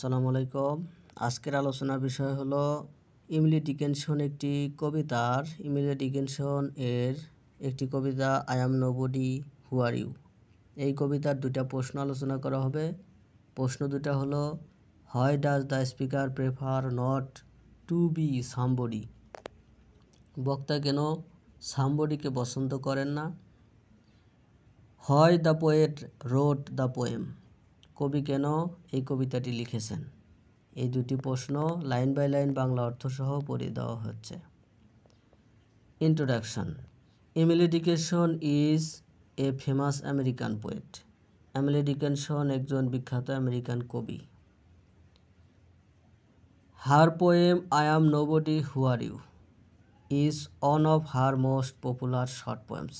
আসসালামু আলাইকুম। আজকের আলোচনার বিষয় হলো ইমিলি ডিকিনসন ইমিলি ডিকিনসন এর একটি কবিতা I am nobody who are you. এই কবিতার দুটা প্রশ্ন আলোচনা করা হবে। প্রশ্ন দুটা হলো, why does the speaker prefer not to be somebody? বক্তা কেন সামবডিকে পছন্দ করেন না? Why the poet wrote the poem? কবি কেন এই কবিতাটি লিখেছেন? এই দুটি প্রশ্ন লাইন বাই লাইন বাংলা অর্থসহ পড়িয়ে দেওয়া হচ্ছে। Introduction. Emily Dickinson is a famous American poet. Emily Dickinson একজন বিখ্যাত আমেরিকান কবি। Her poem I am nobody who are you is one of her most popular short poems.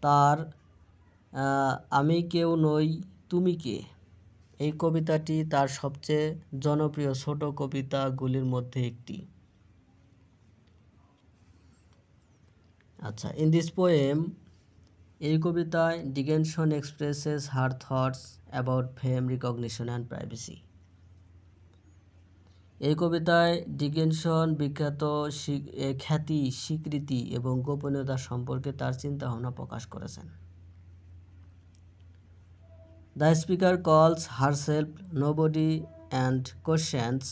তার আমি কেউ নই তুমি কে এই কবিতাটি তার সবচেয়ে জনপ্রিয় ছোট কবিতাগুলির মধ্যে একটি। আচ্ছা, ইন দিস পোয়েম, এই কবিতায় Dickinson expresses her thoughts about fame, recognition and privacy. এই কবিতায় ডিকিনসন বিখ্যাত খ্যাতি, স্বীকৃতি এবং গোপনীয়তা সম্পর্কে তার চিন্তাভাবনা প্রকাশ করেছেন। The speaker calls herself nobody and questions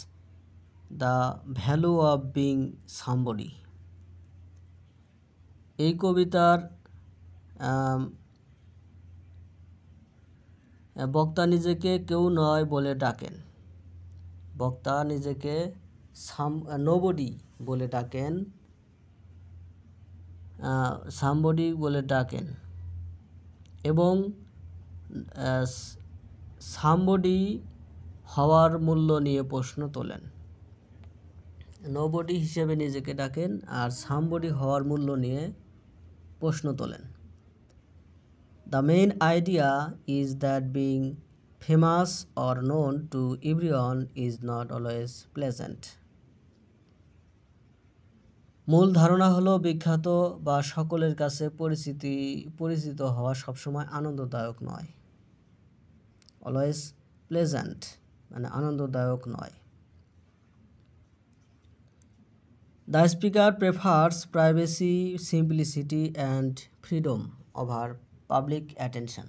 the value of being somebody. এই কবিতার বক্তা নিজেকে কেউ নয় বলে ডাকেন। বক্তা নিজেকে নোবডি বলে ডাকেন, সামবডি বলে ডাকেন এবং সামবডি হওয়ার মূল্য নিয়ে প্রশ্ন তোলেন। নোবডি হিসেবে নিজেকে ডাকেন আর সামবডি হওয়ার মূল্য নিয়ে প্রশ্ন তোলেন। The main idea is that being famous or known to everyone is not always pleasant. মূল ধারণা হলো বিখ্যাত বা সকলের কাছে পরিচিত হওয়া সবসময় আনন্দদায়ক নয়। অলওয়েজ প্লেজেন্ট মানে আনন্দদায়ক নয়। The speaker prefers privacy, simplicity and freedom over public attention.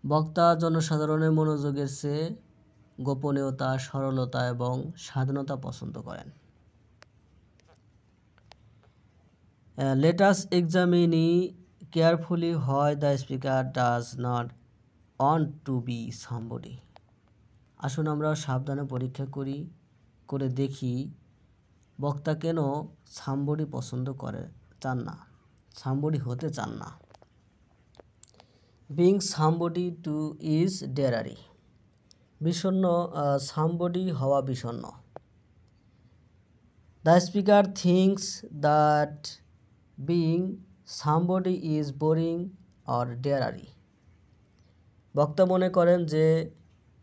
বক্তা জনসাধারণের মনোযোগের চেয়ে গোপনীয়তা, সরলতা এবং স্বাধীনতা পছন্দ করেন। Let us examine carefully why the speaker does not want to be somebody. আসুন আমরা সাবধানে পরীক্ষা করে দেখি বক্তা কেন সামবডি পছন্দ চান না, সামবডি হতে চান না। Being somebody to is dreary. বিষণ্ণ, সামবডি হওয়া বিষণ্ণ। The speaker thinks that being somebody is boring or dreary. বক্তা মনে করেন যে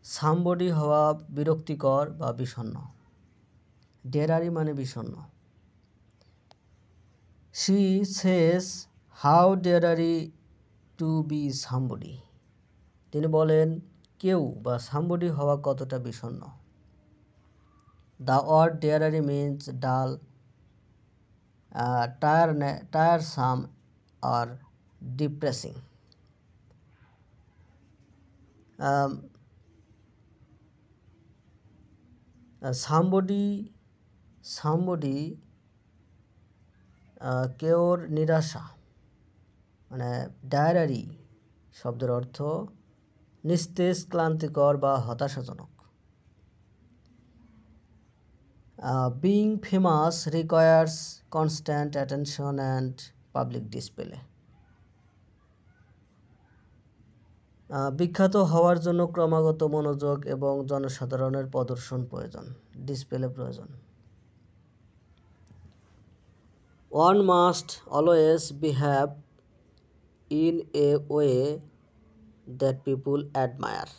সামবডি হওয়া বিরক্তিকর বা বিষণ্ণ। ডেরারি মানে বিষণ্ণ। She says how dreary to be somebody. তিনি বলেন কেউ বা সামবডি হওয়া কতটা বিষণ্ণ। The word dreary means dull, tiresome or depressing. Somebody কেউর নিরাশা মানে ডায়ারি শব্দের অর্থ নিস্তেজ, ক্লান্তিকর বা হতাশাজনক। Being famous requires constant attention and public display. বিখ্যাত হওয়ার জন্য ক্রমাগত মনোযোগ এবং জনসাধারণের প্রদর্শন প্রয়োজন, ডিসপ্লে প্রয়োজন। One must always behave in a way that people admire.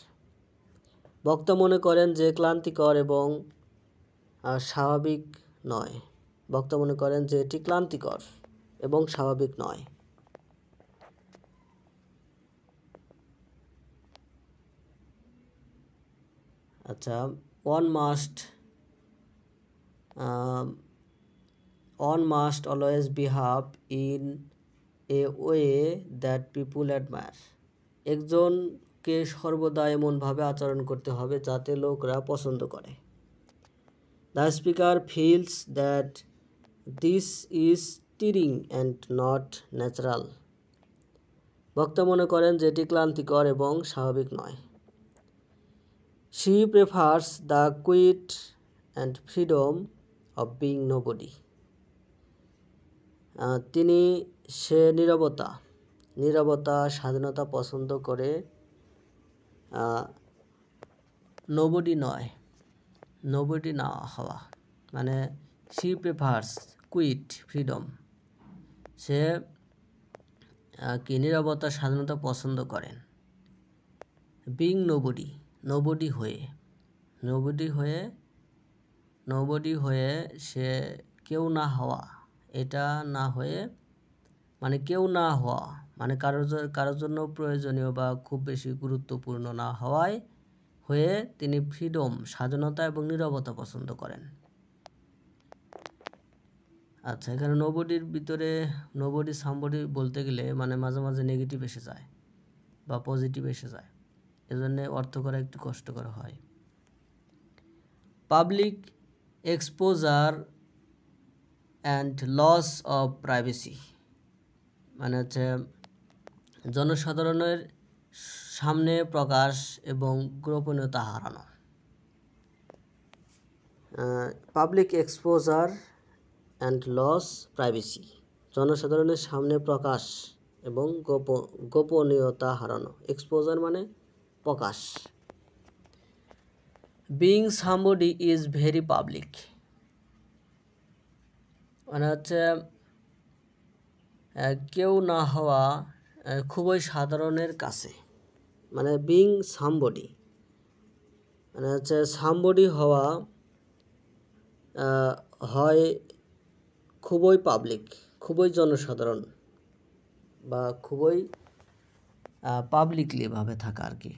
বক্তা মনে করেন যে ক্লান্তিকর এবং স্বাভাবিক নয়। বক্তা মনে করেন যে এটি ক্লান্তিকর এবং স্বাভাবিক নয়। আচ্ছা, one must always behave in a way that people admire. একজনকে সর্বদা এমনভাবে আচরণ করতে হবে যাতে লোকরা পছন্দ করে। The speaker feels that this is tiring and not natural. বক্তা মনে করেন যে এটি ক্লান্তিকর এবং স্বাভাবিক নয়। She prefers the quiet and freedom of being nobody. সে নীরবতা স্বাধীনতা পছন্দ করে, নোবডি না হওয়া, মানে she prefers quiet freedom, সে নীরবতা স্বাধীনতা পছন্দ করেন। বিং নোবডি হয়ে সে কেউ না হওয়া, এটা না হয়ে মানে কেউ না হওয়া মানে কারোর জন্য প্রয়োজনীয় বা খুব বেশি গুরুত্বপূর্ণ না হয়ে তিনি ফ্রিডম স্বাধীনতা এবং নীরবতা পছন্দ করেন। আচ্ছা, এখানে নোবডির ভিতরে নোবডি সামবডি বলতে গেলে মানে মাঝে মাঝে নেগেটিভ এসে যায় বা পজিটিভ এসে যায়, এজন্য অর্থ করা একটু কষ্টকর হয়। Public exposure and loss of privacy, মানে হচ্ছে জনসাধারণের সামনে প্রকাশ এবং গোপনীয়তা হারানো। Public exposure and loss privacy, জনসাধারণের সামনে প্রকাশ এবং গোপনীয়তা হারানো। এক্সপোজার মানে প্রকাশ। Being somebody is very public, মানে হচ্ছে কেউ না হওয়া খুবই সাধারণের কাছে, মানে বিং সামবডি মানে হচ্ছে সামবডি হওয়া হয় খুবই পাবলিক, খুবই জনসাধারণ বা খুবই পাবলিকলি ভাবে থাকা আর কি।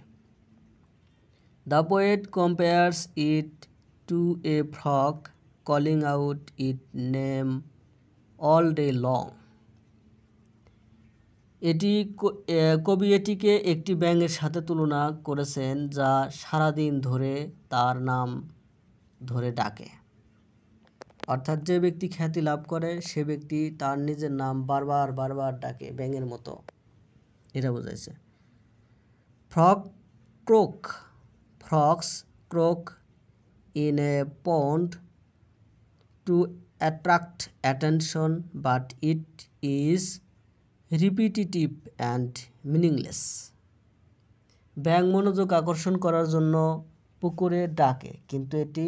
The poet compares it to a frog calling out it name all day long. কবি এটিকে একটি ব্যাঙের সাথে তুলনা করেছেন যা সারাদিন ধরে তার নাম ধরে ডাকে। অর্থাৎ যে ব্যক্তি খ্যাতি লাভ করে সে ব্যক্তি তার নিজের নাম বারবার ডাকে ব্যাঙের মতো, এটা বোঝাইছে। Frogs croak in a pond to attract attention but it is repetitive and meaningless. ব্যাঙ মনোযোগ আকর্ষণ করার জন্য পুকুরে ডাকে, কিন্তু এটি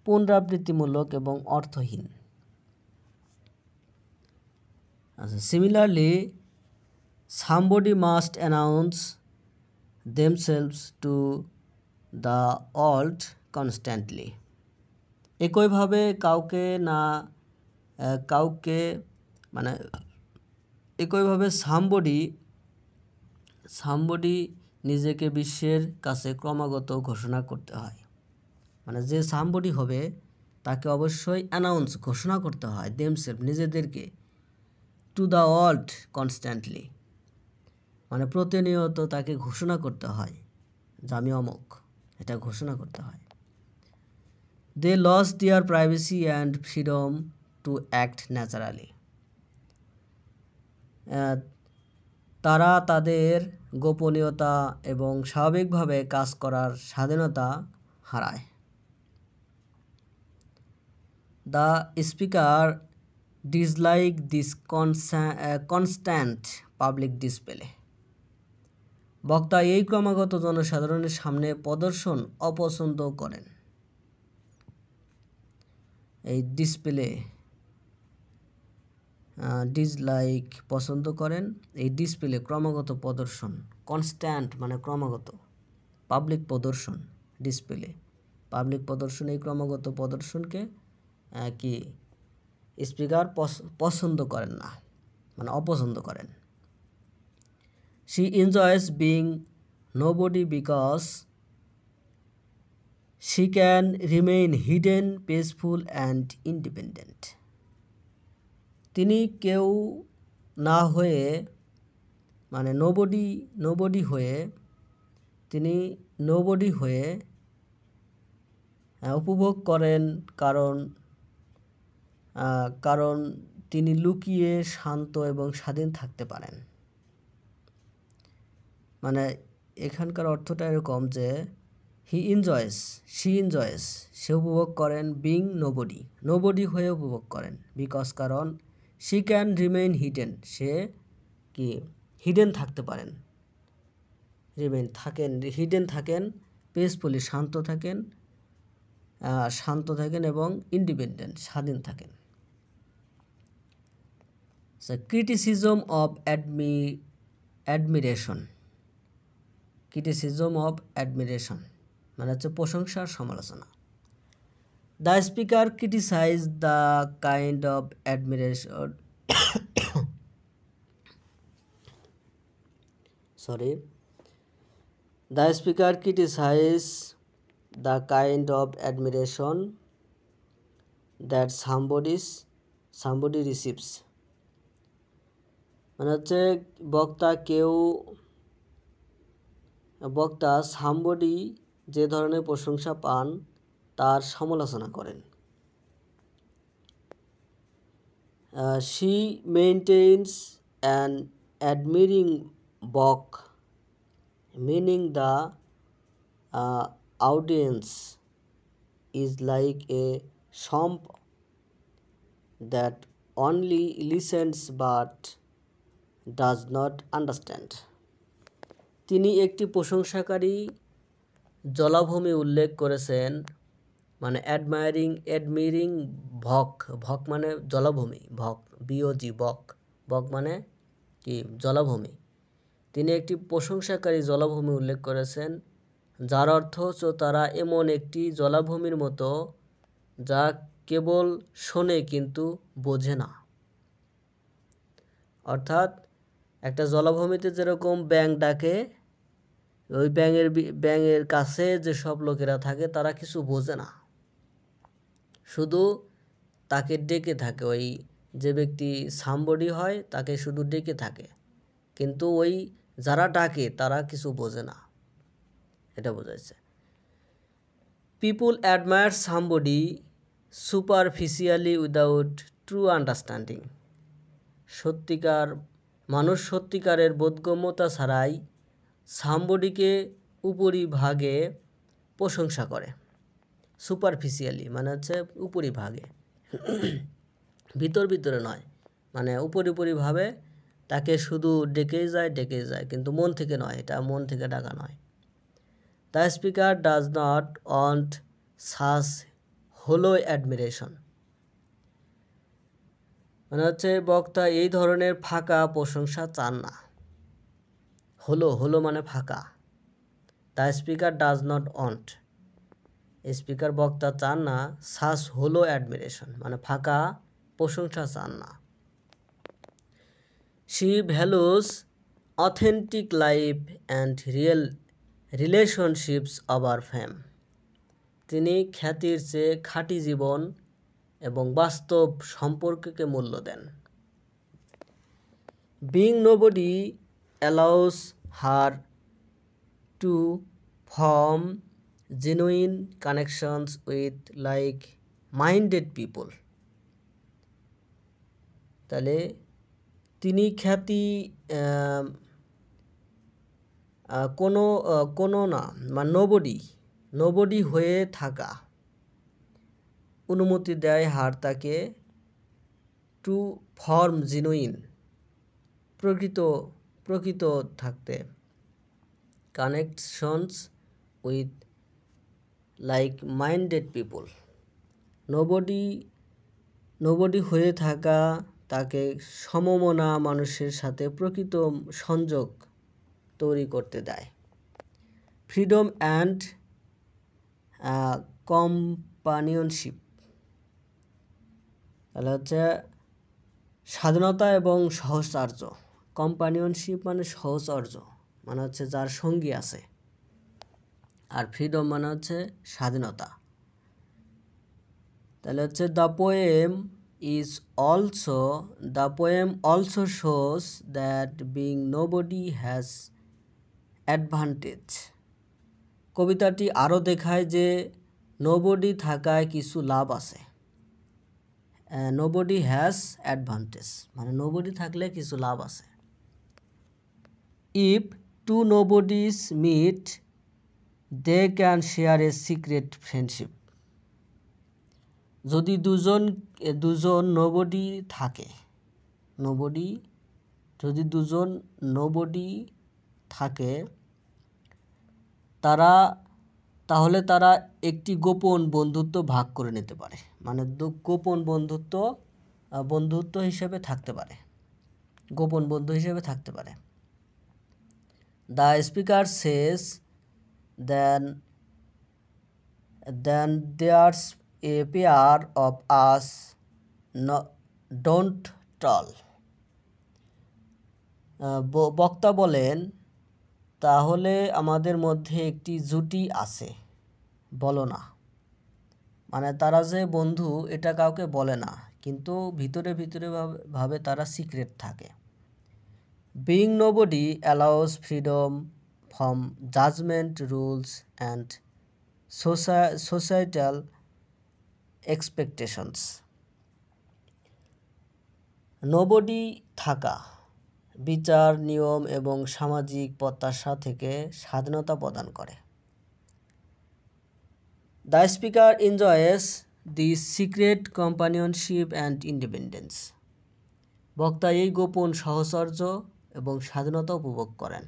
পুনরাবৃত্তিমূলক এবং অর্থহীন। আচ্ছা, similarly somebody must announce themselves to the world constantly. একইভাবে সামবডি নিজেকে বিশ্বের কাছে ক্রমাগত ঘোষণা করতে হয়, মানে যে সামবডি হবে তাকে অবশ্যই অ্যানাউন্স ঘোষণা করতে হয় দেমসেলফ নিজেদেরকে, টু দ্য ওয়ার্ল্ড কনস্ট্যান্টলি মানে প্রতিনিয়ত তাকে ঘোষণা করতে হয় যে আমি অমুক, এটা ঘোষণা করতে হয়। They lose their privacy and freedom to act naturally. তারা তাদের গোপনীয়তা এবং স্বাভাবিকভাবে কাজ করার স্বাধীনতা হারায়। The speaker dislike this constant public display. বক্তা এই ক্রমাগত জনসাধারণের সামনে প্রদর্শন অপছন্দ করেন। এই ডিসপ্লে ডিসলাইক পছন্দ করেন, এই ডিসপ্লে ক্রমাগত প্রদর্শন, কনস্ট্যান্ট মানে ক্রমাগত, পাবলিক প্রদর্শন, ডিসপ্লে পাবলিক প্রদর্শন, এই ক্রমাগত প্রদর্শনকে কি স্পিকার পছন্দ করেন না, মানে অপছন্দ করেন। She enjoys being nobody because she can remain hidden, peaceful and independent. তিনি কেউ না হয়ে মানে নোবডি হয়ে তিনি নোবডি হয়ে উপভোগ করেন কারণ তিনি লুকিয়ে শান্ত এবং স্বাধীন থাকতে পারেন। মানে এখানকার অর্থটা এরকম যে সি এনজয়স সে উপভোগ করেন বিং নোবডি হয়ে উপভোগ করেন বিকজ কারণ শি ক্যান রিমেইন হিডেন সে কি হিডেন থাকতে পারেন হিডেন থাকেন পিসফুলি শান্ত থাকেন এবং ইন্ডিপেন্ডেন্ট স্বাধীন থাকেন। ক্রিটিসিজম অফ অ্যাডমিরেশন মানে হচ্ছে প্রশংসার সমালোচনা। The speaker criticize the kind of admiration The speaker criticizes the kind of admiration that somebody receives. মানে হচ্ছে বক্তা সামবডি যে ধরনের প্রশংসা পান তার সমালোচনা করেন। She maintains an admiring book, meaning the audience is like a swamp that only listens but does not understand. তিনি একটি প্রশংসাকারী জলাভূমি উল্লেখ করেছেন মানে অ্যাডমিরিং ভক মানে জলাভূমি বক মানে কি জলাভূমি। তিনি একটি প্রশংসাকারী জলাভূমি উল্লেখ করেছেন যার অর্থ হচ্ছে তারা এমন একটি জলাভূমির মতো যা কেবল শোনে কিন্তু বোঝে না। অর্থাৎ একটা জলাভূমিতে যেরকম ব্যাঙ ডাকে ওই ব্যাঙের কাছে যে সব লোকেরা থাকে তারা কিছু বোঝে না, শুধু তাকে ডেকে থাকে। ওই যে ব্যক্তি সামবডি হয় তাকে শুধু ডেকে থাকে, কিন্তু ওই যারা ডাকে তারা কিছু বোঝে না, এটা বোঝাচ্ছে। People admire somebody superficially without true understanding. মানুষ সত্যিকারের বোধগম্যতা ছাড়াই সামবডিকে উপরিভাগে প্রশংসা করে। সুপারফিশিয়ালি মানে হচ্ছে উপরিভাগে, ভিতরে নয়, মানে উপরিভাবে তাকে শুধু ডেকেই যায় কিন্তু মন থেকে নয়, এটা মন থেকে ডাকা নয়। The speaker does not want such hollow admiration. মানে হচ্ছে বক্তা এই ধরনের ফাঁকা প্রশংসা চান না। হলো মানে ফাঁকা। The speaker does not want, speaker বক্তা চান না সাচ হোলো অ্যাডমিরেশন মানে ফাঁকা প্রশংসা চান না। She values authentic life and relationships over fame. তিনি খ্যাতির চেয়ে খাঁটি জীবন এবং বাস্তব সম্পর্ককে মূল্য দেন। Being nobody allows her to form genuine connections with like-minded people. তাহলে তিনি খ্যাতি কোনো না বা নোবডি হয়ে থাকা অনুমতি দেয় হার তাকে টু ফর্ম জেনুইন প্রকৃত থাকতে connections with like-minded people. Nobody হয়ে থাকা তাকে সমমনা মানুষের সাথে প্রকৃত সংযোগ তৈরি করতে দেয়। ফ্রিডম অ্যান্ড কম্পানিয়নশিপ, তাহলে হচ্ছে স্বাধীনতা এবং সহচর্য। কম্পানিয়নশিপ মানে সহচর্য, মানে হচ্ছে যার সঙ্গী আছে। আর ফ্রিডম মানে হচ্ছে স্বাধীনতা। তাহলে হচ্ছে the poem also shows that being nobody has advantage. কবিতাটি আরও দেখায় যে নোবডি থাকায় কিছু লাভ আছে। নোবডি হ্যাজ অ্যাডভান্টেজ মানে নোবডি থাকলে কিছু লাভ আছে। If two nobodies meet they can share a secret friendship. যদি দুজন নোবডি থাকে, যদি দুজন নোবডি থাকে তাহলে তারা একটি গোপন বন্ধুত্ব ভাগ করে নিতে পারে, মানে গোপন বন্ধুত্ব হিসেবে থাকতে পারে, গোপন বন্ধু হিসেবে থাকতে পারে। The speaker says then there's a pair of us don't tell. বক্তা বলেন, তাহলে আমাদের মধ্যে একটি জুটি আছে, বলো না। মানে তারা যে বন্ধু এটা কাউকে বলে না, কিন্তু ভিতরে ভাবে তারা সিক্রেট থাকে। Being nobody allows freedom from judgement, rules and societal expectations. Nobody থাকা বিচার, নিয়ম এবং সামাজিক প্রত্যাশা থেকে স্বাধীনতা প্রদান করে। The speaker enjoys the secret companionship and independence. বক্তা এই গোপন সাহচর্য এবং স্বাধীনতা উপভোগ করেন।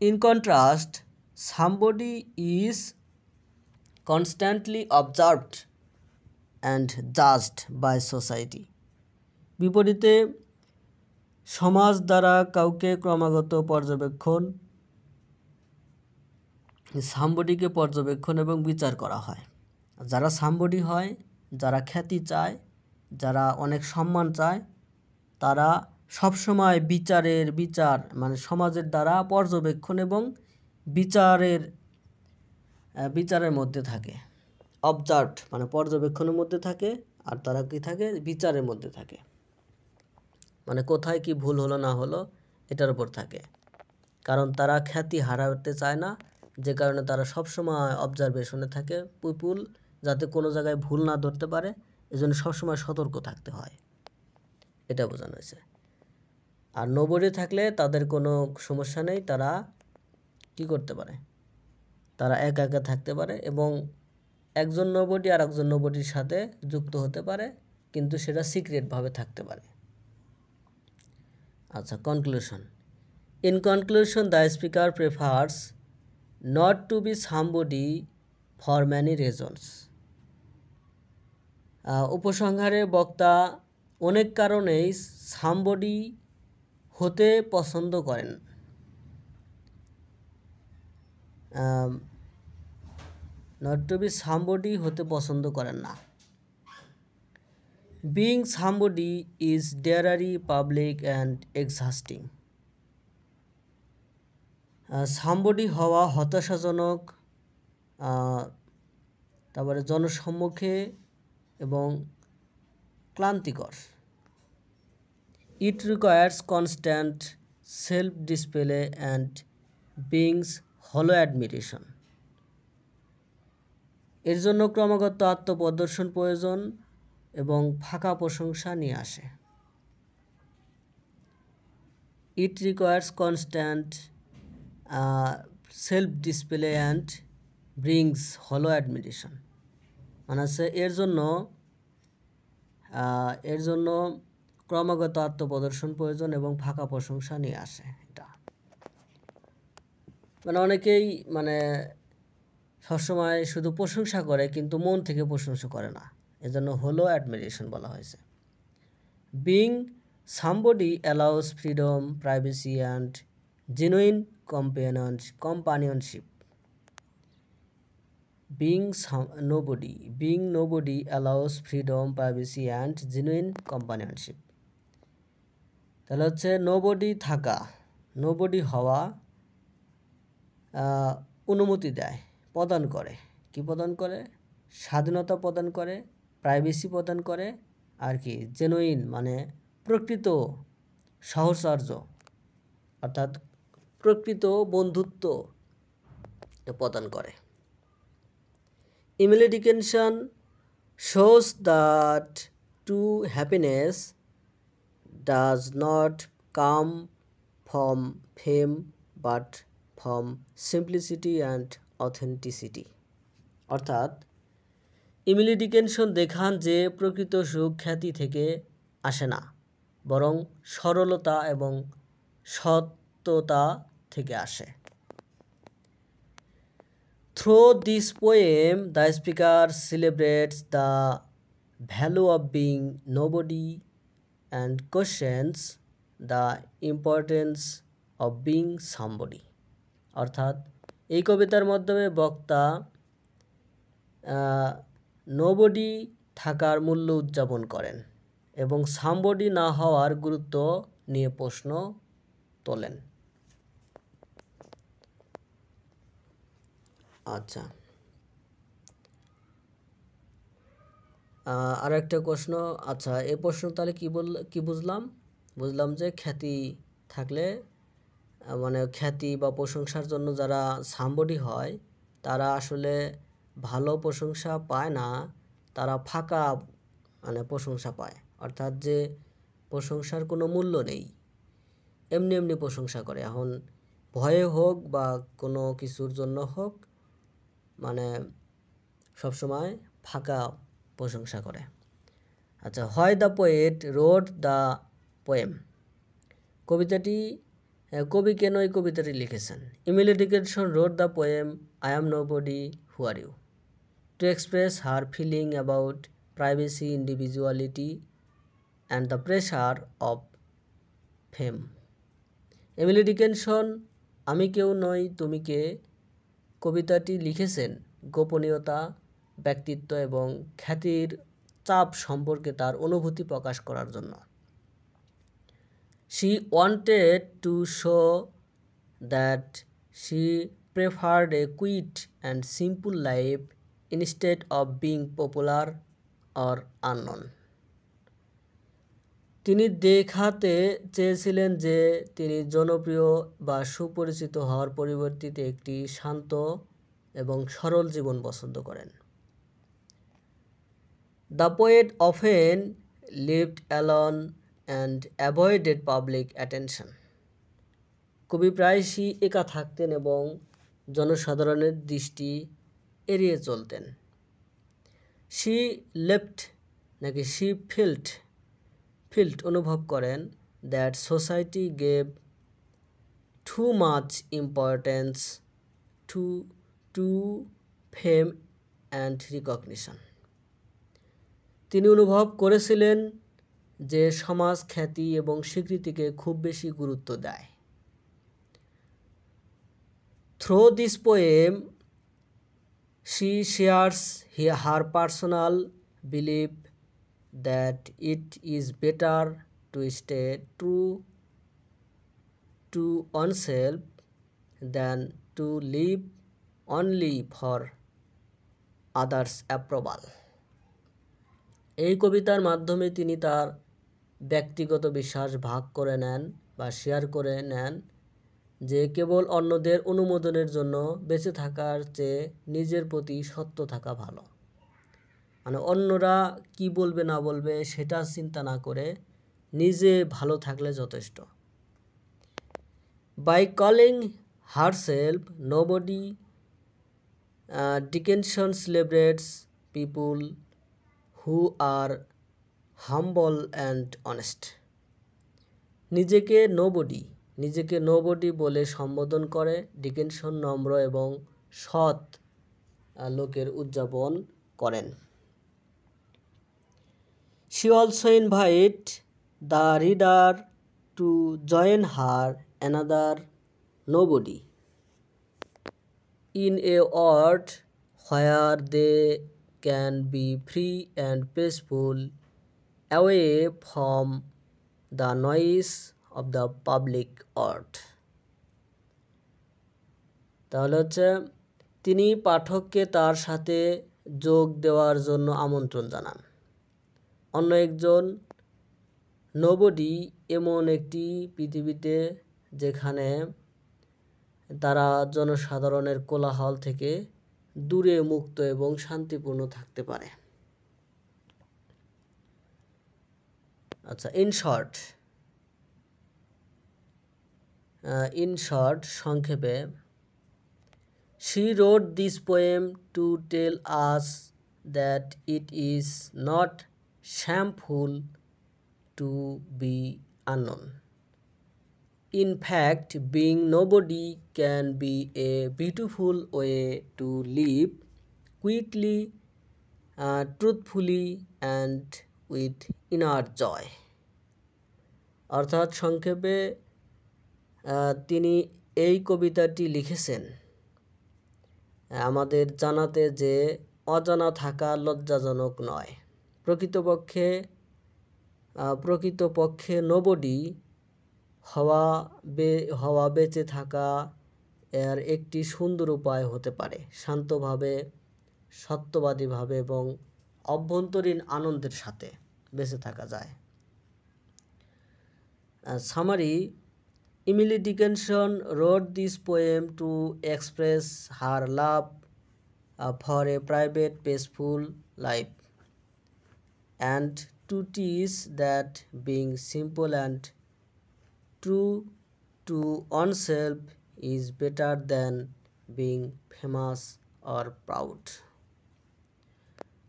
In contrast, somebody is constantly observed and judged by society. বিপরীতে, সমাজ দ্বারা কাউকে ক্রমাগত সামবডিকে পর্যবেক্ষণ এবং বিচার করা হয়। যারা সামবডি হয়, যারা খ্যাতি চায়, যারা অনেক সম্মান চায়, তারা সবসময় বিচার মানে সমাজের দ্বারা পর্যবেক্ষণ এবং বিচারের মধ্যে থাকে। অবজার্ভড মানে পর্যবেক্ষণের মধ্যে থাকে, আর তারা কি থাকে, বিচারের মধ্যে থাকে, মানে কোথায় কি ভুল হলো না হলো এটার উপর থাকে। কারণ তারা খ্যাতি হারাতে চায় না, যে কারণে তারা সবসময় অবজারভেশনে থাকে, পিপুল যাতে কোনো জায়গায় ভুল না ধরতে পারে, এজন্য সবসময় সতর্ক থাকতে হয়, এটা বোঝানো হয়েছে। আর নোবডি থাকলে তাদের কোনো সমস্যা নেই, তারা কি করতে পারে, তারা একা একা থাকতে পারে এবং একজন নোবডি আর একজন নোবডির সাথে যুক্ত হতে পারে, কিন্তু সেটা সিক্রেটভাবে থাকতে পারে। আচ্ছা, conclusion. In conclusion, the speaker prefers not to be somebody for many reasons. উপসংহারে বক্তা অনেক কারণেই সামবডি হতে পছন্দ করেন। নট টু বি সামবডি হতে পছন্দ করেন না। Being somebody is dreary, public and exhausting. Somebody হওয়া হতাশাজনক, তারপরে জনসম্মুখে এবং ক্লান্তিকর। It requires constant self display and brings hollow admiration. এর জন্য ক্রমাগত আত্মপ্রদর্শন প্রয়োজন এবং ফাঁকা প্রশংসা নিয়ে আসে। ইট requires constant self display and brings হলো অ্যাডমিরেশন, মানে হচ্ছে এর জন্য ক্রমাগত আত্মপ্রদর্শন প্রয়োজন এবং ফাঁকা প্রশংসা নিয়ে আসে। এটা মানে অনেকেই মানে সবসময় শুধু প্রশংসা করে, কিন্তু মন থেকে প্রশংসা করে না, এজন্য হলো অ্যাডমিরেশন বলা হয়েছে। Being somebody allows freedom, privacy and genuine companionship. Being nobody allows freedom, privacy and genuine companionship. তাহলে হচ্ছে নোবডি থাকা, নোবডি হওয়া অনুমতি দেয়, প্রদান করে। কি প্রদান করে? স্বাধীনতা প্রদান করে, প্রাইভেসি প্রদান করে, আর কি জেনুইন মানে প্রকৃত সাহচর্য অর্থাৎ প্রকৃত বন্ধুত্ব প্রদান করে। Emily Dickinson shows that true happiness does not come from fame but from simplicity and authenticity. অর্থাৎ ইমিলি ডিকেনসন দেখান যে প্রকৃত সুখ খ্যাতি থেকে আসে না, বরং সরলতা এবং সত্যতা থেকে আসে। Through this poem, the speaker celebrates the value of being nobody and questions the importance of being somebody. অর্থাৎ এই কবিতার মাধ্যমে বক্তা নোবডি থাকার মূল্য উদযাপন করেন এবং সামবডি না হওয়ার গুরুত্ব নিয়ে প্রশ্ন তোলেন। আচ্ছা, আর একটা প্রশ্ন। আচ্ছা, এই প্রশ্ন তাহলে কি বুঝলাম যে খ্যাতি থাকলে মানে খ্যাতি বা প্রশংসার জন্য যারা সামবডি হয় তারা আসলে ভালো প্রশংসা পায় না, তারা ফাঁকা মানে প্রশংসা পায়। অর্থাৎ যে প্রশংসার কোনো মূল্য নেই, এমনি এমনি প্রশংসা করে। এখন ভয়ে হোক বা কোনো কিছুর জন্য হোক, মানে সবসময় ফাঁকা প্রশংসা করে। আচ্ছা, why the poet wrote the poem. কবি কেন এই কবিতাটি লিখেছেন? Emily Dickinson wrote the poem I am nobody who are you to express her feeling about privacy, individuality and the pressure of fame. Emily Dickinson আমি কেউ নই তুমি কে কবিতাটি লিখেছেন গোপনীয়তা, ব্যক্তিত্ব এবং খ্যাতির চাপ সম্পর্কে তার অনুভূতি প্রকাশ করার জন্য। She wanted to show that she preferred a quiet and simple life instead of being popular or unknown. তিনি দেখাতে চেয়েছিলেন যে তিনি জনপ্রিয় বা সুপরিচিত হওয়ার পরিবর্তে একটি শান্ত এবং সরল জীবন পছন্দ করেন। The poet often lived alone and avoided public attention. কবি প্রায়শই একা থাকতেন এবং জনসাধারণের দৃষ্টি এড়িয়ে চলতেন। She felt অনুভব করেন that society gave too much importance to fame and recognition. তিনি অনুভব করেছিলেন যে সমাজ খ্যাতি এবং স্বীকৃতিকে খুব বেশি গুরুত্ব দেয়। Through this poem, she shares her personal belief that it is better to stay true to oneself than to live only for others' approval. এই কবিতার মাধ্যমে তিনি তার ব্যক্তিগত বিশ্বাস ভাগ করে নেন বা শেয়ার করে নেন যে কেবল অন্যদের অনুমোদনের জন্য বেঁচে থাকার চেয়ে নিজের প্রতি সত্য থাকা ভালো। মানে অন্যরা কি বলবে না বলবে সেটা চিন্তা না করে নিজে ভালো থাকলে যথেষ্ট। By calling herself nobody, Dickinson celebrates people who are humble and honest. নিজেকে নোবডি বলে সম্বোধন করে ডিকিনসন নম্র এবং সৎ লোকের উদযাপন করেন। She also invites the reader to join her another nobody in a world where they can be free and peaceful, away from the noise of the public earth. তাহলে হচ্ছে তিনি পাঠককে তার সাথে যোগ দেওয়ার জন্য আমন্ত্রণ জানান। অন্য একজন, নোবডি এমন একটি পৃথিবীতে যেখানে তারা জনসাধারণের কোলাহল থেকে দূরে মুক্ত এবং শান্তিপূর্ণ থাকতে পারে। আচ্ছা, ইন শর্ট সংক্ষেপে, she wrote this poem to tell us that it is not shameful to be unknown. In fact, being nobody can be a beautiful way to live quietly, truthfully, and with inner joy. অর্থাৎ সংক্ষেপে তিনি এই কবিতাটি লিখেছেন আমাদের জানাতে যে অজানা থাকা লজ্জাজনক নয়। প্রকৃতপক্ষে নোবডি হওয়া বেঁচে থাকা এর একটি সুন্দর উপায় হতে পারে। শান্তভাবে, সত্যবাদীভাবে এবং অভ্যন্তরীণ আনন্দের সাথে বেঁচে থাকা যায়। Summary: Emily Dickinson wrote this poem to express her love for a private, peaceful life, and to teach that being simple and true to oneself is better than being famous or proud.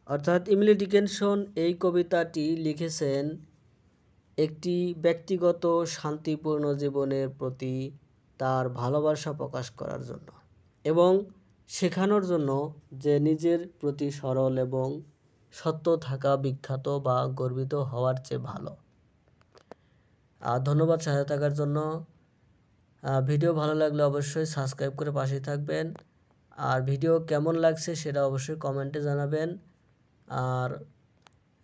অর্থাৎ Emily Dickinson এই কবিতাটি লিখেছেন একটি ব্যক্তিগত শান্তিপূর্ণ জীবনের প্রতি তার ভালোবাসা প্রকাশ করার জন্য এবং শেখানোর জন্য যে নিজের প্রতি সরল এবং সত্য থাকা বিখ্যাত বা গর্বিত হওয়ার চেয়ে ভালো। ধন্যবাদ সাথে থাকার জন্য। ভিডিও ভালো লাগলে অবশ্যই সাবস্ক্রাইব করে পাশে থাকবেন। আর ভিডিও কেমন লাগছে সেটা অবশ্যই কমেন্টে জানাবেন। আর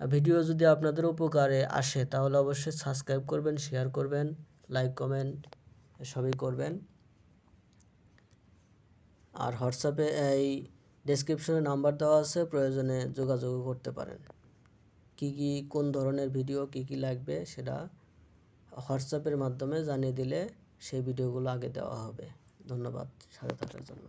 ভিডিও যদি আপনাদের উপকারে আসে তাহলে অবশ্যই সাবস্ক্রাইব করবেন, শেয়ার করবেন, লাইক কমেন্ট সবই করবেন। আর হোয়াটসঅ্যাপে এই ডেসক্রিপশনে নাম্বার দেওয়া আছে, প্রয়োজনে যোগাযোগ করতে পারেন। কোন ধরনের ভিডিও কি লাগবে সেটা হোয়াটসঅ্যাপের মাধ্যমে জানিয়ে দিলে সেই ভিডিওগুলো আগে দেওয়া হবে। ধন্যবাদ সাথে থাকার জন্য।